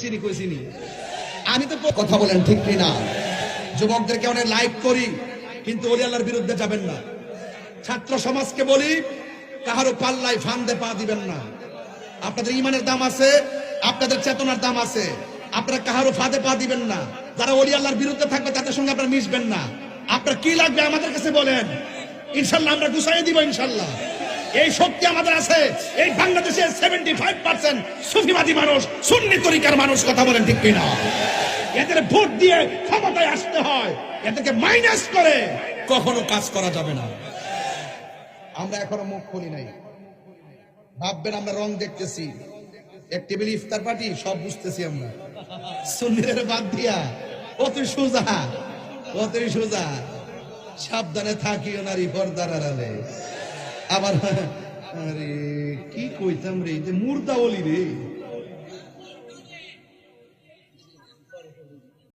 চিনি আমি তো কথা বলেন ঠিক কিনা? যুবকদেরকে অনেক লাইক করি, কিন্তু ওলি আল্লাহর বিরুদ্ধে যাবেন না। ছাত্র সমাজকে বলি, কাহারও পাল্লায় ফান্দে পা দিবেন না। আপনাদের ইমানের দাম আছে, আপনাদের চেতনার দাম আছে, আপনারা কাহারও ফাঁদে পা দিবেন না। যারা ওলি আল্লাহর বিরুদ্ধে থাকবে তাদের সঙ্গে আপনারা মিশবেন না। আপনার কি লাগবে আমাদের কাছে বলেন, ইনশাল্লাহ আমরা গুছাই দিব। ইনশাল্লাহ এই শক্তি আমাদের আছে। এই বাংলাদেশের 75% সুফিবাদী মানুষ, সুন্নি তরিকার মানুষ। কথা বলেন ঠিক কিনা? এদের ভোট দিয়ে ক্ষমতায় আসতে হয়, এদেরকে মাইনাস করে কখনো কাজ করা যাবে না। আমরা এখনো মুখ খুলি নাই। ভাববেন আমরা রং দেখতেছি, এক টেবিল ইফতার পার্টি, সব বুঝতেছি আমরা। সুন্নিদের বাদ দিয়া অতই সোজা, অতই সোজা। সাবধানে থাকিও নারী পর্দার আড়ালে। আবার আরে কি কইতাম রে, যে মুর্দা বলি রে।